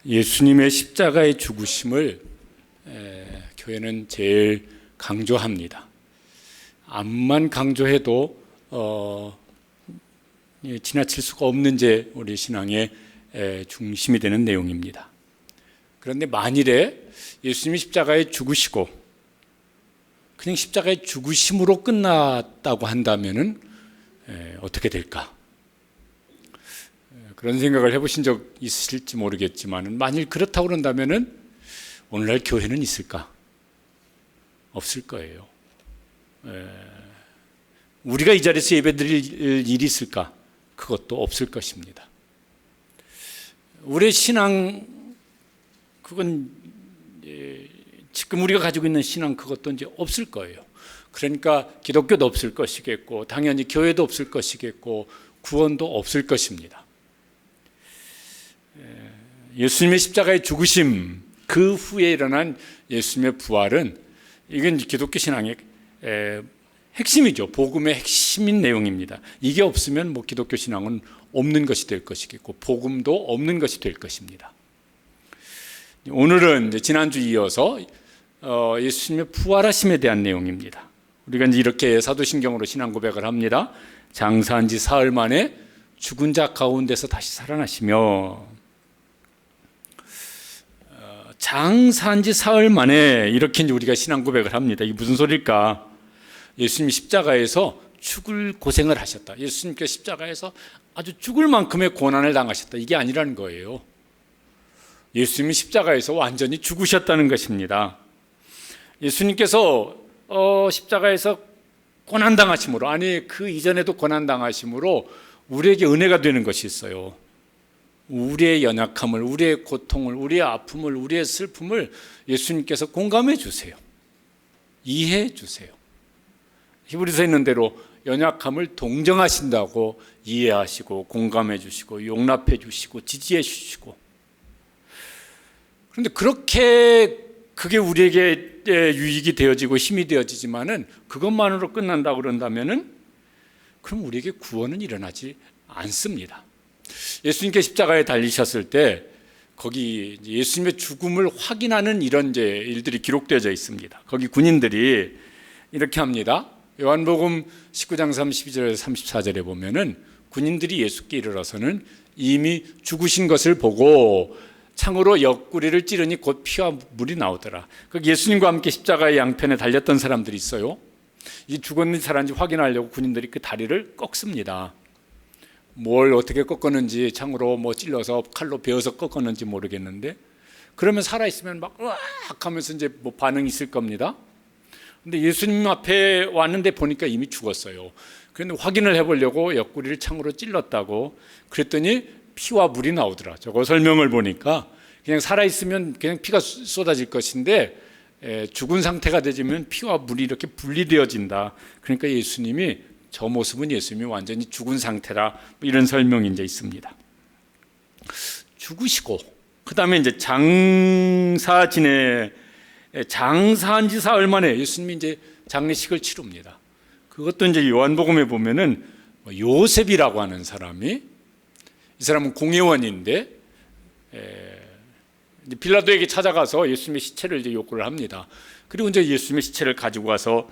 예수님의 십자가의 죽으심을 교회는 제일 강조합니다. 암만 강조해도 지나칠 수가 없는 우리 신앙의 중심이 되는 내용입니다. 그런데 만일에 예수님이 십자가에 죽으시고 그냥 십자가의 죽으심으로 끝났다고 한다면은 어떻게 될까? 그런 생각을 해보신 적 있으실지 모르겠지만 만일 그렇다고 그런다면은 오늘날 교회는 있을까? 없을 거예요. 우리가 이 자리에서 예배드릴 일이 있을까? 그것도 없을 것입니다. 우리의 신앙, 그건 지금 우리가 가지고 있는 신앙 그것도 이제 없을 거예요. 그러니까 기독교도 없을 것이겠고 당연히 교회도 없을 것이겠고 구원도 없을 것입니다. 예수님의 십자가의 죽으심 그 후에 일어난 예수님의 부활은 이건 기독교 신앙의 핵심이죠. 복음의 핵심인 내용입니다. 이게 없으면 기독교 신앙은 없는 것이 될 것이겠고 복음도 없는 것이 될 것입니다. 오늘은 이제 지난주 이어서 예수님의 부활하심에 대한 내용입니다. 우리가 이제 이렇게 사도신경으로 신앙 고백을 합니다. 장사한 지 사흘 만에 죽은 자 가운데서 다시 살아나시며, 장사한 지 사흘 만에 이렇게 이제 우리가 신앙 고백을 합니다. 이게 무슨 소리일까? 예수님이 십자가에서 죽을 고생을 하셨다. 예수님께서 십자가에서 아주 죽을 만큼의 고난을 당하셨다. 이게 아니라는 거예요. 예수님이 십자가에서 완전히 죽으셨다는 것입니다. 예수님께서 십자가에서 고난당하심으로, 아니 그 이전에도 고난당하심으로 우리에게 은혜가 되는 것이 있어요. 우리의 연약함을, 우리의 고통을, 우리의 아픔을, 우리의 슬픔을 예수님께서 공감해 주세요. 이해해 주세요. 히브리서에 있는 대로 연약함을 동정하신다고 이해하시고 공감해 주시고 용납해 주시고 지지해 주시고, 그런데 그게 우리에게 유익이 되어지고 힘이 되어지지만은 그것만으로 끝난다고 그런다면은 그럼 우리에게 구원은 일어나지 않습니다. 예수님께 십자가에 달리셨을 때 거기 예수님의 죽음을 확인하는 이런 일들이 기록되어져 있습니다. 거기 군인들이 이렇게 합니다. 요한복음 19장 32절에서 34절에 보면은 군인들이 예수께 이르러서는 이미 죽으신 것을 보고 창으로 옆구리를 찌르니 곧 피와 물이 나오더라. 예수님과 함께 십자가의 양편에 달렸던 사람들이 있어요. 이 죽었는지 살았는지 확인하려고 군인들이 그 다리를 꺾습니다. 뭘 어떻게 꺾었는지, 창으로 찔러서 칼로 베어서 꺾었는지 모르겠는데, 그러면 살아있으면 막 으악 하면서 이제 반응이 있을 겁니다. 근데 예수님 앞에 왔는데 보니까 이미 죽었어요. 그런데 확인을 해보려고 옆구리를 창으로 찔렀다고 그랬더니 피와 물이 나오더라. 저거 설명을 보니까 그냥 살아있으면 그냥 피가 쏟아질 것인데 죽은 상태가 되면 피와 물이 이렇게 분리되어진다. 그러니까 예수님이 저 모습은 예수님이 완전히 죽은 상태라, 이런 설명이 이제 있습니다. 죽으시고 그 다음에 이제 장사한 지 사흘 만에 예수님이 이제 장례식을 치릅니다. 그것도 이제 요한복음에 보면은 요셉이라고 하는 사람이, 이 사람은 공회원인데 빌라도에게 찾아가서 예수님의 시체를 이제 요구를 합니다. 그리고 이제 예수님의 시체를 가지고 와서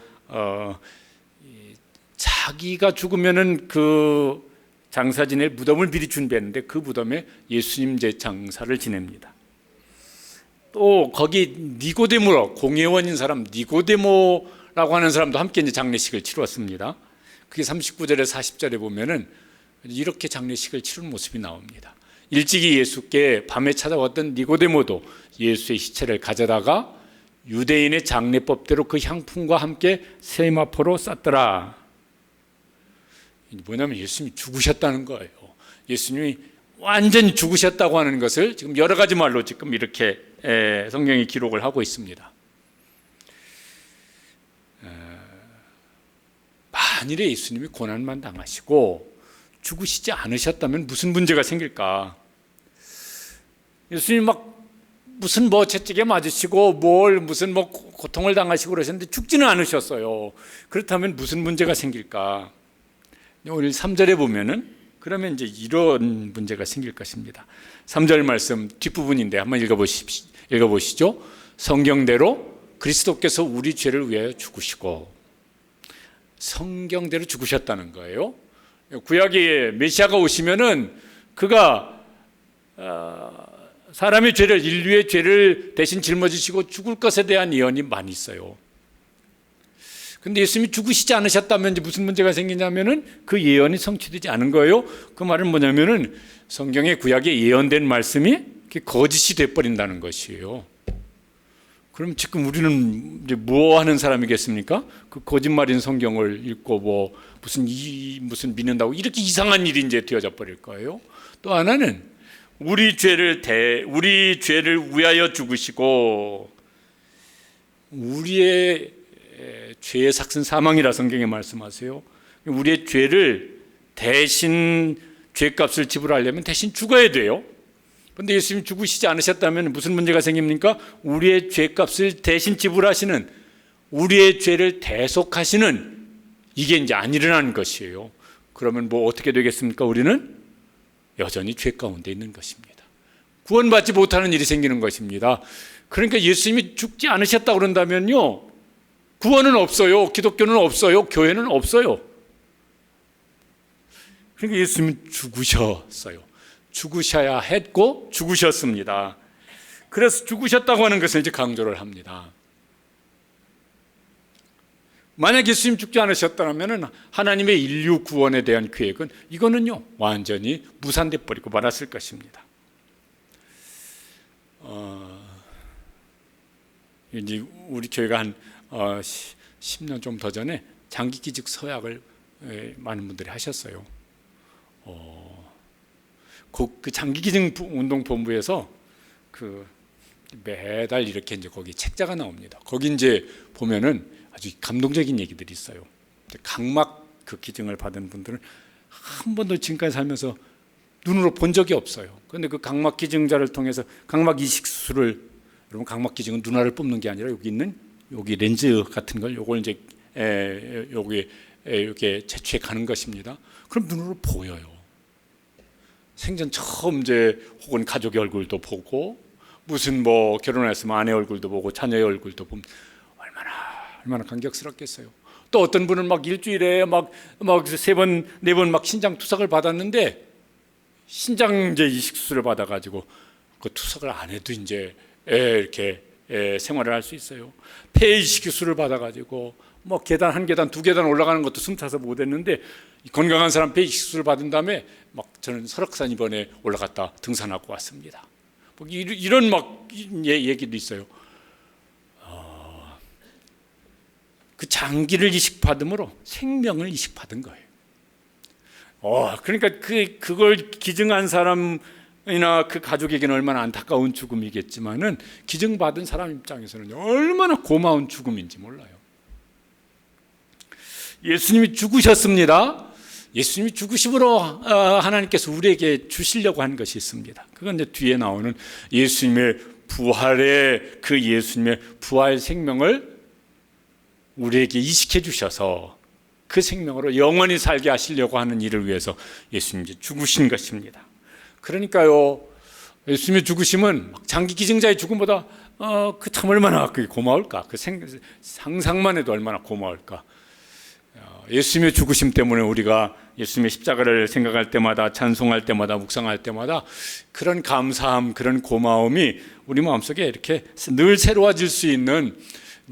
자기가 죽으면은 그 장사 지낼 무덤을 미리 준비했는데 그 무덤에 예수님 이제 장사를 지냅니다. 또 거기 니고데모, 공회원인 사람 니고데모라고 하는 사람도 함께 이제 장례식을 치렀습니다. 그게 39절에 40절에 보면은 이렇게 장례식을 치르는 모습이 나옵니다. 일찍이 예수께 밤에 찾아왔던 니고데모도 예수의 시체를 가져다가 유대인의 장례법대로 그 향품과 함께 세마포로 쌌더라. 뭐냐면 예수님이 죽으셨다는 거예요. 예수님이 완전히 죽으셨다고 하는 것을 지금 여러 가지 말로 지금 이렇게 성경이 기록을 하고 있습니다. 만일에 예수님이 고난만 당하시고 죽으시지 않으셨다면 무슨 문제가 생길까? 예수님 무슨 채찍에 맞으시고 무슨 고통을 당하시고 그러셨는데 죽지는 않으셨어요. 그렇다면 무슨 문제가 생길까? 오늘 3절에 보면은 그러면 이제 이런 문제가 생길 것입니다. 3절 말씀 뒷부분인데 한번 읽어보시죠. 성경대로 그리스도께서 우리 죄를 위하여 죽으시고, 성경대로 죽으셨다는 거예요. 구약의 메시아가 오시면은 그가 사람의 죄를, 인류의 죄를 대신 짊어지시고 죽을 것에 대한 예언이 많이 있어요. 근데 예수님이 죽으시지 않으셨다면 이제 무슨 문제가 생기냐면은 그 예언이 성취되지 않은 거예요. 그 말은 뭐냐면은 성경의 구약에 예언된 말씀이 거짓이 돼버린다는 것이에요. 그럼 지금 우리는 이제 뭐 하는 사람이겠습니까? 그 거짓말인 성경을 읽고 무슨 믿는다고 이렇게 이상한 일이 이제 되어져 버릴 거예요. 또 하나는 우리 죄를 위하여 죽으시고, 우리의 죄의 삭은 사망이라 성경에 말씀하세요. 우리의 죄를 대신 죄값을 지불하려면 대신 죽어야 돼요. 그런데 예수님 죽으시지 않으셨다면 무슨 문제가 생깁니까? 우리의 죄값을 대신 지불하시는, 우리의 죄를 대속하시는, 이게 이제 안 일어나는 것이에요. 그러면 뭐 어떻게 되겠습니까? 우리는 여전히 죄 가운데 있는 것입니다. 구원받지 못하는 일이 생기는 것입니다. 그러니까 예수님이 죽지 않으셨다 그런다면요, 구원은 없어요. 기독교는 없어요. 교회는 없어요. 그러니까 예수님은 죽으셨어요. 죽으셔야 했고 죽으셨습니다. 그래서 죽으셨다고 하는 것을 이제 강조를 합니다. 만약 예수님 죽지 않으셨다면 하나님의 인류 구원에 대한 계획은 이거는요 완전히 무산돼 버리고 말았을 것입니다. 이제 우리 교회가 한 10년 좀 더 전에 장기기증 서약을 많은 분들이 하셨어요. 그 장기기증 운동본부에서 그 매달 이렇게 이제 거기 책자가 나옵니다. 거기 이제 보면은 아주 감동적인 얘기들이 있어요. 각막 그 기증을 받은 분들은 한 번도 지금까지 살면서 눈으로 본 적이 없어요. 그런데 그 각막 기증자를 통해서 각막 이식 수술을, 여러분 각막 기증은 눈알을 뽑는 게 아니라 여기 있는 여기 렌즈 같은 걸 요걸 이제 여기에 이렇게 채취해 가는 것입니다. 그럼 눈으로 보여요. 생전 처음 이제 혹은 가족의 얼굴도 보고, 무슨 뭐 결혼했으면 아내 얼굴도 보고 자녀의 얼굴도 보면 얼마나 감격스럽겠어요. 또 어떤 분은 막 일주일에 막 3번 4번 막 신장 투석을 받았는데, 신장 이제 이식 수술을 받아가지고 그 투석을 안 해도 이제 이렇게 생활을 할 수 있어요. 폐 이식 수술을 받아가지고 뭐 계단 한 계단 두 계단 올라가는 것도 숨차서 못했는데, 건강한 사람 폐 이식 수술 받은 다음에 막 저는 설악산 이번에 올라갔다 등산하고 왔습니다. 뭐 이런 막 얘기도 있어요. 그 장기를 이식받음으로 생명을 이식받은 거예요. 그러니까 그걸 기증한 사람이나 그 가족에게는 얼마나 안타까운 죽음이겠지만은 기증받은 사람 입장에서는 얼마나 고마운 죽음인지 몰라요. 예수님이 죽으셨습니다. 예수님이 죽으심으로 하나님께서 우리에게 주시려고 한 것이 있습니다. 그건 이제 뒤에 나오는 예수님의 부활의 그 예수님의 부활 생명을 우리에게 이식해 주셔서 그 생명으로 영원히 살게 하시려고 하는 일을 위해서 예수님이 죽으신 것입니다. 그러니까요, 예수님의 죽으심은 장기 기증자의 죽음보다 그 참 얼마나 고마울까, 그 상상만 해도 얼마나 고마울까. 예수님의 죽으심 때문에 우리가 예수님의 십자가를 생각할 때마다, 찬송할 때마다, 묵상할 때마다 그런 감사함, 그런 고마움이 우리 마음속에 이렇게 늘 새로워질 수 있는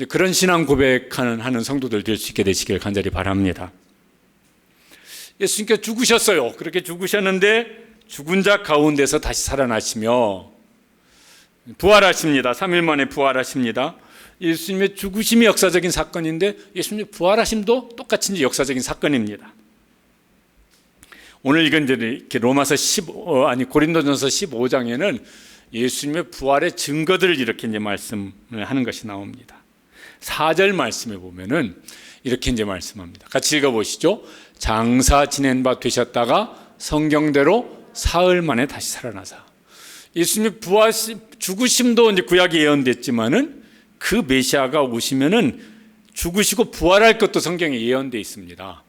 그런 신앙 고백하는 성도들 될 수 있게 되시길 간절히 바랍니다. 예수님께서 죽으셨어요. 그렇게 죽으셨는데 죽은 자 가운데서 다시 살아나시며 부활하십니다. 3일 만에 부활하십니다. 예수님의 죽으심이 역사적인 사건인데 예수님의 부활하심도 똑같이 이제 역사적인 사건입니다. 오늘 이건 이제 로마서 고린도전서 15장에는 예수님의 부활의 증거들을 이렇게 이제 말씀을 하는 것이 나옵니다. 4절 말씀에 보면은 이렇게 이제 말씀합니다. 같이 읽어보시죠. 장사 지낸 바 되셨다가 성경대로 사흘 만에 다시 살아나사. 예수님의 죽으심도 이제 구약에 예언됐지만은 그 메시아가 오시면은 죽으시고 부활할 것도 성경에 예언되어 있습니다.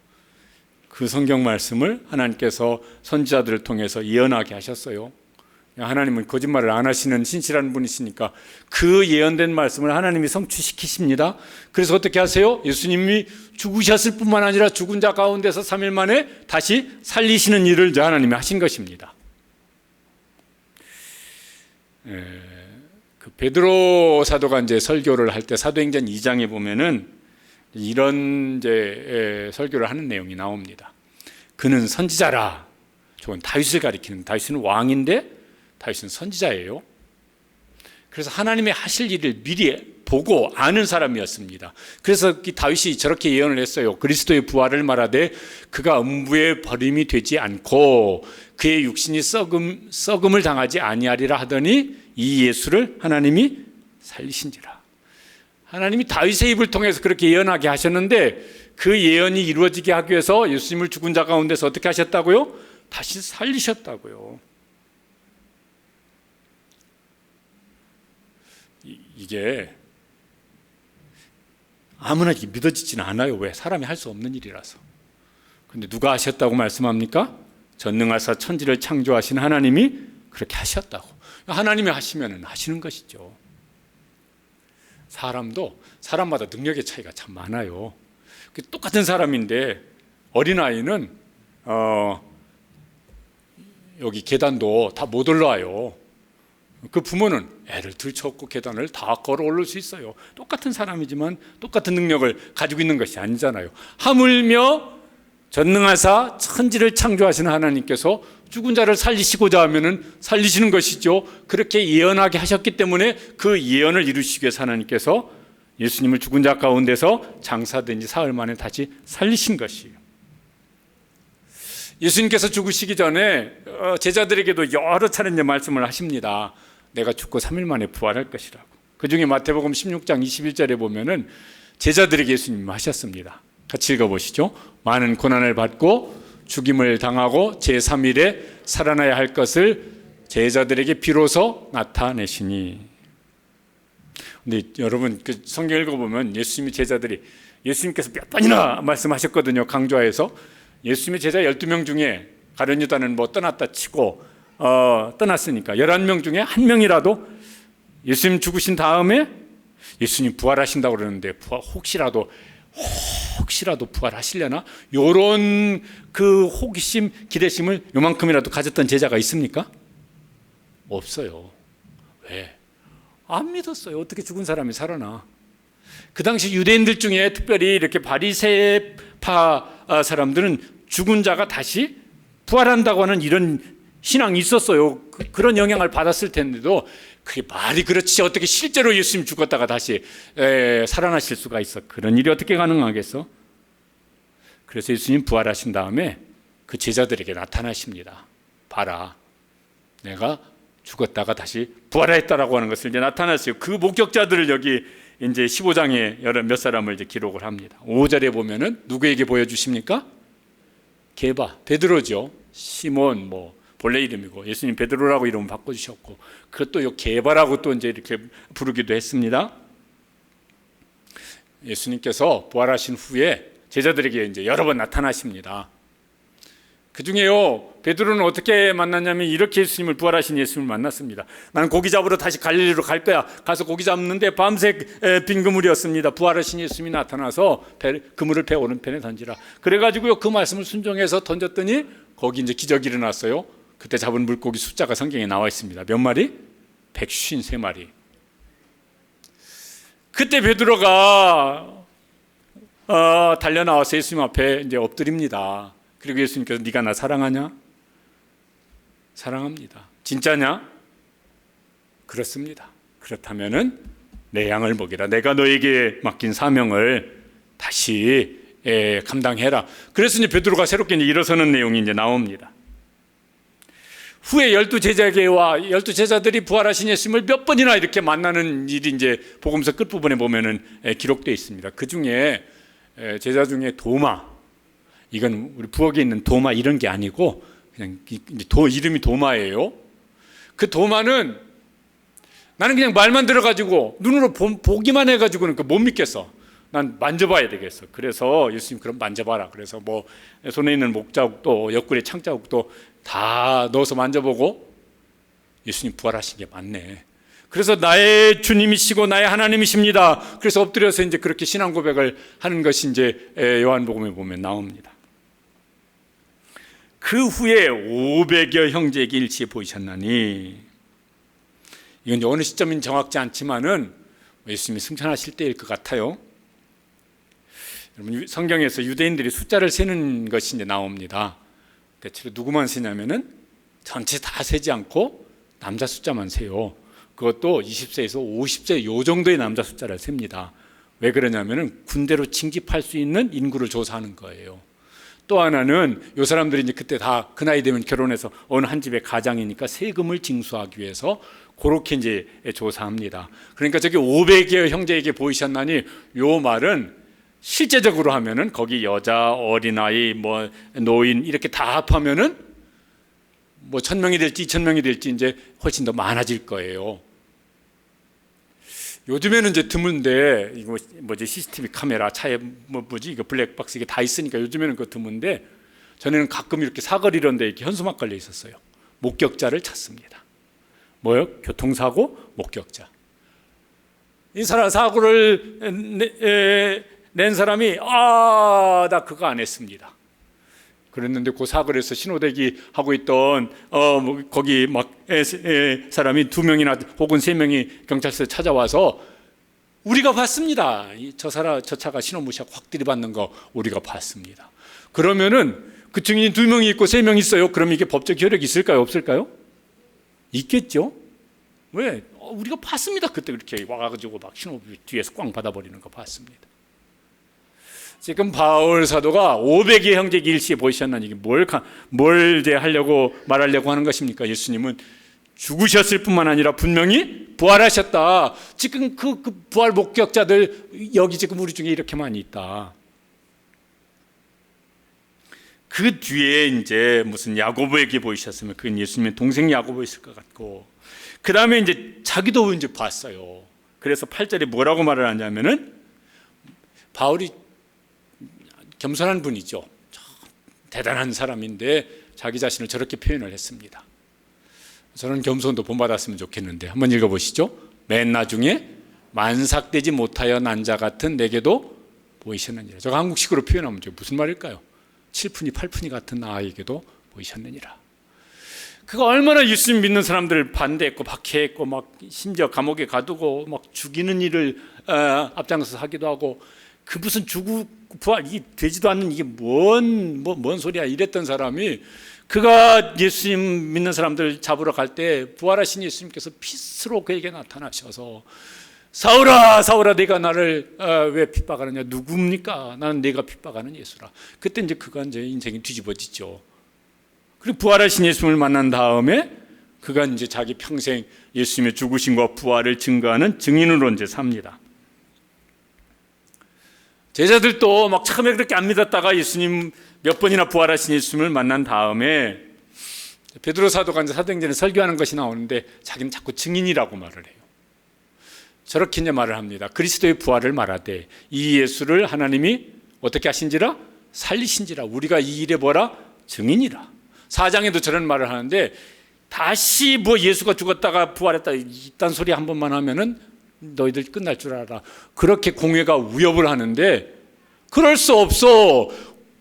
그 성경 말씀을 하나님께서 선지자들을 통해서 예언하게 하셨어요. 하나님은 거짓말을 안 하시는 신실한 분이시니까 그 예언된 말씀을 하나님이 성취시키십니다. 그래서 어떻게 하세요? 예수님이 죽으셨을 뿐만 아니라 죽은 자 가운데서 3일 만에 다시 살리시는 일을 하나님이 하신 것입니다. 그 베드로 사도가 이제 설교를 할 때 사도행전 2장에 보면은 이런 이제 설교를 하는 내용이 나옵니다. 그는 선지자라. 저건 다윗을 가리키는, 다윗은 왕인데 다윗은 선지자예요. 그래서 하나님의 하실 일을 미리 보고 아는 사람이었습니다. 그래서 다윗이 저렇게 예언을 했어요. 그리스도의 부활을 말하되 그가 음부의 버림이 되지 않고 그의 육신이 썩음을 당하지 아니하리라 하더니 이 예수를 하나님이 살리신지라. 하나님이 다윗의 입을 통해서 그렇게 예언하게 하셨는데 그 예언이 이루어지게 하기 위해서 예수님을 죽은 자 가운데서 어떻게 하셨다고요? 다시 살리셨다고요. 이게 아무나 믿어지지는 않아요. 왜? 사람이 할 수 없는 일이라서. 근데 누가 하셨다고 말씀합니까? 전능하사 천지를 창조하신 하나님이 그렇게 하셨다고. 하나님이 하시면 하시는 것이죠. 사람도 사람마다 능력의 차이가 참 많아요. 똑같은 사람인데 어린아이는 여기 계단도 다 못 올라와요. 그 부모는 애를 들쳐업고 계단을 다 걸어 올릴 수 있어요. 똑같은 사람이지만 똑같은 능력을 가지고 있는 것이 아니잖아요. 하물며 전능하사 천지를 창조하시는 하나님께서 죽은 자를 살리시고자 하면은 살리시는 것이죠. 그렇게 예언하게 하셨기 때문에 그 예언을 이루시기 위해서 하나님께서 예수님을 죽은 자 가운데서 장사된 지 사흘 만에 다시 살리신 것이에요. 예수님께서 죽으시기 전에 제자들에게도 여러 차례 말씀을 하십니다. 내가 죽고 3일 만에 부활할 것이라고. 그 중에 마태복음 16장 21절에 보면은 제자들에게 예수님이 하셨습니다. 같이 읽어보시죠. 많은 고난을 받고 죽임을 당하고 제3일에 살아나야 할 것을 제자들에게 비로소 나타내시니. 근데 여러분 그 성경 읽어보면 예수님의 제자들이 예수님께서 몇 번이나 말씀하셨거든요. 강조하여서 예수님의 제자 12명 중에 가룟 유다는 뭐 떠났다 치고 떠났으니까 11명 중에 한 명이라도 예수님 죽으신 다음에 예수님 부활하신다고 그러는데 혹시라도 부활하시려나? 요런 그 호기심, 기대심을 요만큼이라도 가졌던 제자가 있습니까? 없어요. 왜? 안 믿었어요. 어떻게 죽은 사람이 살아나? 그 당시 유대인들 중에 특별히 이렇게 바리새파 사람들은 죽은 자가 다시 부활한다고 하는 이런 신앙이 있었어요. 그런 영향을 받았을 텐데도 그게 말이 그렇지 어떻게 실제로 예수님 죽었다가 다시 살아나실 수가 있어? 그런 일이 어떻게 가능하겠어? 그래서 예수님 부활하신 다음에 그 제자들에게 나타나십니다. 봐라, 내가 죽었다가 다시 부활했다라고 하는 것을 이제 나타났어요. 그 목격자들을 여기 이제 15장에 몇 사람을 이제 기록을 합니다. 5절에 보면은 누구에게 보여주십니까? 게바, 베드로죠. 시몬 본래 이름이고 예수님 베드로라고 이름 바꿔주셨고 그것도 요 게바라고 또 이제 이렇게 부르기도 했습니다. 예수님께서 부활하신 후에 제자들에게 이제 여러 번 나타나십니다. 그 중에요 베드로는 어떻게 만났냐면 이렇게 예수님을 부활하신 예수님을 만났습니다. 나는 고기 잡으러 다시 갈릴리로 갈 거야. 가서 고기 잡는데 밤새 빈 그물이었습니다. 부활하신 예수님이 나타나서 그물을 배 오른편에 던지라. 그래가지고요 그 말씀을 순종해서 던졌더니 거기 이제 기적이 일어났어요. 그때 잡은 물고기 숫자가 성경에 나와 있습니다. 몇 마리? 153마리. 그때 베드로가 달려 나와서 예수님 앞에 이제 엎드립니다. 그리고 예수님께서 네가 나 사랑하냐? 사랑합니다. 진짜냐? 그렇습니다. 그렇다면은 내 양을 먹이라. 내가 너에게 맡긴 사명을 다시 감당해라. 그래서 이제 베드로가 새롭게 이제 일어서는 내용이 이제 나옵니다. 후에 12제자계와 12제자들이 부활하신 예수님을 몇 번이나 이렇게 만나는 일이 이제 복음서 끝부분에 보면은 기록되어 있습니다. 그 중에 제자 중에 도마, 이건 우리 부엌에 있는 도마 이런 게 아니고 그냥 이름이 도마예요. 그 도마는 나는 그냥 말만 들어가지고 눈으로 보기만 해가지고는 못 믿겠어. 난 만져봐야 되겠어. 그래서 예수님 그럼 만져봐라. 그래서 뭐 손에 있는 목자국도 옆구리에 창자국도 다 넣어서 만져보고 예수님 부활하신 게 맞네. 그래서 나의 주님이시고 나의 하나님이십니다. 그래서 엎드려서 이제 그렇게 신앙 고백을 하는 것이 이제 요한복음에 보면 나옵니다. 그 후에 500여 형제에게 일치해 보이셨나니, 이건 어느 시점인 정확지 않지만은 예수님이 승천하실 때일 것 같아요. 여러분, 성경에서 유대인들이 숫자를 세는 것이 이제 나옵니다. 대체로 누구만 세냐면은 전체 다 세지 않고 남자 숫자만 세요. 그것도 20세에서 50세 요 정도의 남자 숫자를 셉니다. 왜 그러냐면은 군대로 징집할 수 있는 인구를 조사하는 거예요. 또 하나는 요 사람들이 이제 그때 다 그 나이 되면 결혼해서 어느 한 집의 가장이니까 세금을 징수하기 위해서 그렇게 이제 조사합니다. 그러니까 저기 500여 형제에게 보이셨나니, 요 말은 실제적으로 하면은 거기 여자, 어린아이, 뭐 노인 이렇게 다 합하면은 뭐 1000명이 될지 2000명이 될지 이제 훨씬 더 많아질 거예요. 요즘에는 이제 드문데, 이거 뭐지, CCTV 카메라 차에 뭐지 이거 블랙박스 이게 다 있으니까 요즘에는 그거 드문데, 전에는 가끔 이렇게 사거리 이런 데 이렇게 현수막 걸려 있었어요. 목격자를 찾습니다. 뭐요? 교통사고 목격자. 이 사람 사고를 낸 사람이 나 그거 안 했습니다. 그랬는데 그 사거리에서 신호대기 하고 있던 거기 막 사람이 2명이나 혹은 3명이 경찰서에 찾아와서 우리가 봤습니다. 저 차가 신호 무시하고 확 들이받는 거 우리가 봤습니다. 그러면은 그 증인이 2명이 있고 3명 있어요. 그럼 이게 법적 효력이 있을까요? 없을까요? 있겠죠. 왜? 우리가 봤습니다. 그때 그렇게 와가지고 막 신호 뒤에서 꽝 받아버리는 거 봤습니다. 지금 바울 사도가 500의 형제에게 일시에 보이셨나니, 이게 뭘 이제 하려고 말하려고 하는 것입니까? 예수님은 죽으셨을 뿐만 아니라 분명히 부활하셨다. 지금 그 부활 목격자들 여기 지금 우리 중에 이렇게 많이 있다. 그 뒤에 이제 무슨 야고보에게 보이셨으면 그건 예수님의 동생 야고보였을 것 같고, 그 다음에 이제 자기도 이제 봤어요. 그래서 8절에 뭐라고 말을 하냐면은, 바울이 겸손한 분이죠. 대단한 사람인데 자기 자신을 저렇게 표현을 했습니다. 저는 겸손도 본받았으면 좋겠는데 한번 읽어보시죠. 맨 나중에 만삭되지 못하여 난 자 같은 내게도 보이셨느니라. 제가 한국식으로 표현하면 무슨 말일까요? 7푼이 8푼이 같은 나에게도 보이셨느니라. 그가 얼마나 예수님 믿는 사람들을 반대했고 박해했고 막 심지어 감옥에 가두고 막 죽이는 일을 앞장서서 하기도 하고, 그 무슨 부활이 되지도 않는 이게 뭔 소리야 이랬던 사람이, 그가 예수님 믿는 사람들 잡으러 갈 때 부활하신 예수님께서 빛으로 그에게 나타나셔서 사울아 사울아 내가 나를 왜 핍박하느냐, 누굽니까? 나는 내가 핍박하는 예수라. 그때 이제 그가 이제 인생이 뒤집어지죠. 그리고 부활하신 예수님을 만난 다음에 그가 이제 자기 평생 예수님의 죽으심과 부활을 증거하는 증인으로 이제 삽니다. 제자들도 막 처음에 그렇게 안 믿었다가 예수님 몇 번이나 부활하신 예수님을 만난 다음에 베드로 사도가 이제 사도행전에 설교하는 것이 나오는데 자기는 자꾸 증인이라고 말을 해요. 저렇게 이제 말을 합니다. 그리스도의 부활을 말하되 이 예수를 하나님이 어떻게 하신지라? 살리신지라. 우리가 이 일에 뭐라? 증인이라. 4장에도 저런 말을 하는데, 다시 뭐 예수가 죽었다가 부활했다 이딴 소리 한 번만 하면은 너희들 끝날 줄 알아. 그렇게 공회가 위협을 하는데, 그럴 수 없어.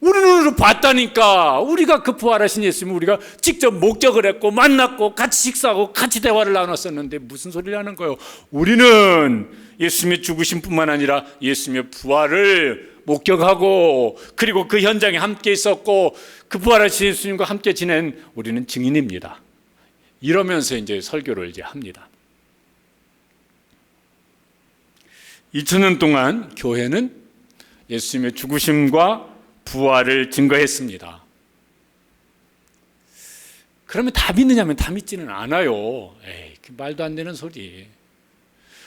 우리 눈으로 봤다니까. 우리가 그 부활하신 예수님 우리가 직접 목격을 했고 만났고 같이 식사하고 같이 대화를 나눴었는데 무슨 소리를 하는 거예요. 우리는 예수님의 죽으심뿐만 아니라 예수님의 부활을 목격하고 그리고 그 현장에 함께 있었고 그 부활하신 예수님과 함께 지낸 우리는 증인입니다. 이러면서 이제 설교를 이제 합니다. 2000년 동안 교회는 예수님의 죽으심과 부활을 증거했습니다. 그러면 다 믿느냐면 다 믿지는 않아요. 에이, 그 말도 안 되는 소리.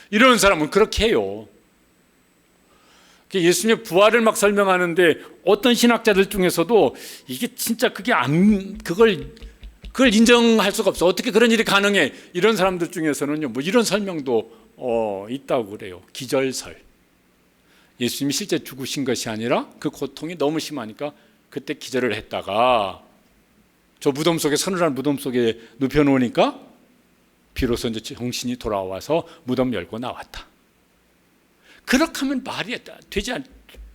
이런 사람은 그렇게 해요. 예수님의 부활을 막 설명하는데 어떤 신학자들 중에서도 이게 진짜 그걸 인정할 수가 없어. 어떻게 그런 일이 가능해? 이런 사람들 중에서는요, 뭐 이런 설명도 있다고 그래요. 기절설. 예수님이 실제 죽으신 것이 아니라 그 고통이 너무 심하니까 그때 기절을 했다가 저 무덤 속에, 서늘한 무덤 속에 눕혀놓으니까 비로소 이제 정신이 돌아와서 무덤 열고 나왔다. 그렇게 하면 말이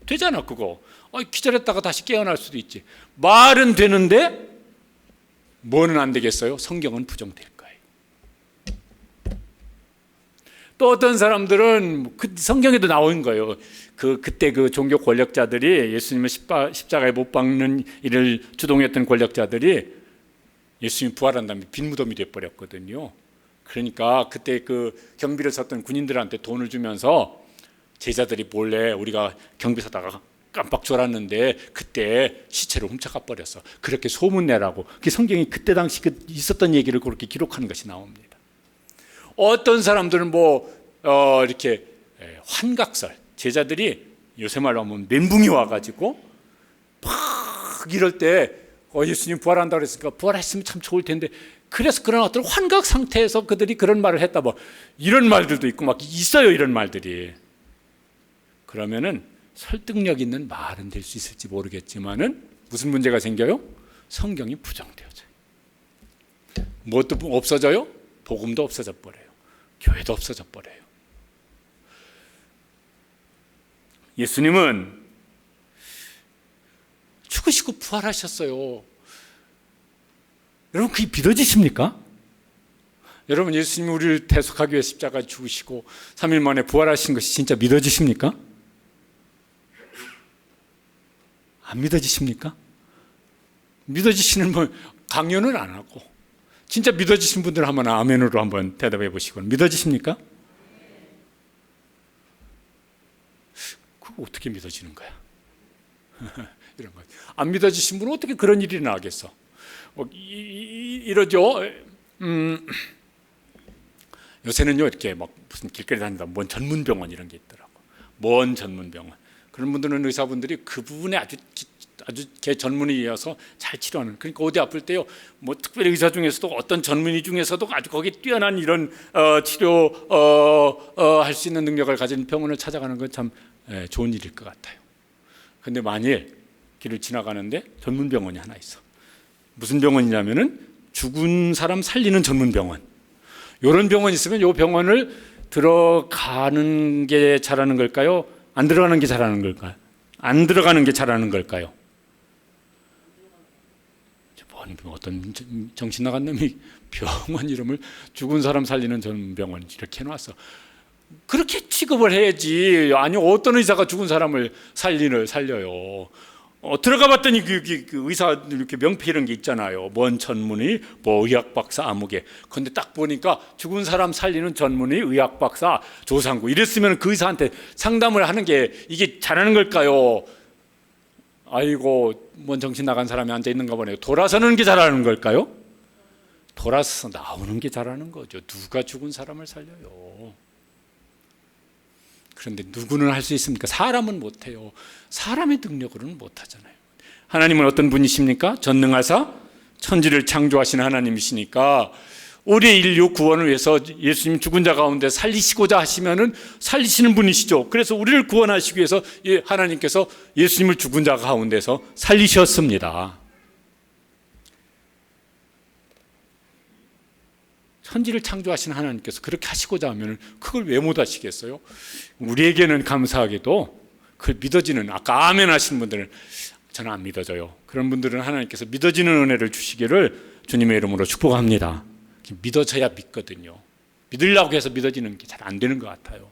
되잖아 그거. 기절했다가 다시 깨어날 수도 있지. 말은 되는데 뭐는 안 되겠어요? 성경은 부정될 거예요. 또 어떤 사람들은 성경에도 나온 거예요. 그때 그 종교 권력자들이, 예수님을 십자가에 못 박는 일을 주동했던 권력자들이 예수님이 부활한 다음에 빈 무덤이 돼버렸거든요. 그러니까 그때 그 경비를 섰던 군인들한테 돈을 주면서 제자들이 몰래 우리가 경비 서다가 깜빡 졸았는데 그때 시체를 훔쳐가 버렸어. 그렇게 소문내라고. 그 성경이 그때 당시 있었던 얘기를 그렇게 기록하는 것이 나옵니다. 어떤 사람들은 이렇게 환각설, 제자들이 요새 말로 하면 멘붕이 와가지고 막 이럴 때 예수님 부활한다고 그랬으니까 부활했으면 참 좋을 텐데, 그래서 그런 어떤 환각 상태에서 그들이 그런 말을 했다, 이런 말들도 있고 막 있어요. 이런 말들이. 그러면은 설득력 있는 말은 될 수 있을지 모르겠지만은 무슨 문제가 생겨요? 성경이 부정되어져요. 무엇도 없어져요? 복음도 없어져 버려요. 교회도 없어져 버려요. 예수님은 죽으시고 부활하셨어요. 여러분 그게 믿어지십니까? 여러분 예수님이 우리를 대속하기 위해 십자가에 죽으시고 3일 만에 부활하신 것이 진짜 믿어지십니까? 안 믿어지십니까? 믿어지시는 분 강요는 안 하고, 진짜 믿어지신 분들 한번 아멘으로 한번 대답해 보시고, 믿어지십니까? 그거 어떻게 믿어지는 거야? 이런 거. 안 믿어지신 분은 어떻게 그런 일이 나겠어? 이러죠. 요새는요 이렇게 막 무슨 길거리 다니다 먼 전문병원 이런 게 있더라고. 먼 전문병원. 그런 분들은 의사분들이 그 부분에 아주 개 전문의여서 잘 치료하는. 그러니까 어디 아플 때요, 특별히 의사 중에서도 어떤 전문의 중에서도 아주 거기 뛰어난 이런 치료 할 수 있는 능력을 가진 병원을 찾아가는 건 참 좋은 일일 것 같아요. 근데 만일 길을 지나가는데 전문병원이 하나 있어. 무슨 병원이냐면은 죽은 사람 살리는 전문병원. 이런 병원이 있으면 이 병원을 들어가는 게 잘하는 걸까요? 안 들어가는 게 잘하는 걸까요? 안 들어가는 게 잘하는 걸까요? 어떤 정신 나간 놈이 병원 이름을 죽은 사람 살리는 전문병원 이렇게 해놨어. 그렇게 취급을 해야지. 아니 어떤 의사가 죽은 사람을 살려요. 들어가 봤더니 그 의사 이렇게 명패 이런 게 있잖아요. 뭔 전문의, 의학 박사 아무개. 근데 딱 보니까 죽은 사람 살리는 전문의, 의학 박사, 조상구 이랬으면 그 의사한테 상담을 하는 게 이게 잘하는 걸까요? 아이고, 뭔 정신 나간 사람이 앉아 있는가 보네요. 돌아서는 게 잘하는 걸까요? 돌아서서 나오는 게 잘하는 거죠. 누가 죽은 사람을 살려요? 그런데 누구는 할 수 있습니까? 사람은 못해요. 사람의 능력으로는 못하잖아요. 하나님은 어떤 분이십니까? 전능하사 천지를 창조하시는 하나님이시니까 우리 인류 구원을 위해서 예수님 죽은 자 가운데 살리시고자 하시면은 살리시는 분이시죠. 그래서 우리를 구원하시기 위해서 하나님께서 예수님을 죽은 자 가운데서 살리셨습니다. 천지를 창조하신 하나님께서 그렇게 하시고자 하면 그걸 왜 못 하시겠어요? 우리에게는 감사하게도 그걸 믿어지는, 아까 아멘 하시는 분들은 저는 안 믿어져요. 그런 분들은 하나님께서 믿어지는 은혜를 주시기를 주님의 이름으로 축복합니다. 믿어져야 믿거든요. 믿으려고 해서 믿어지는 게 잘 안 되는 것 같아요.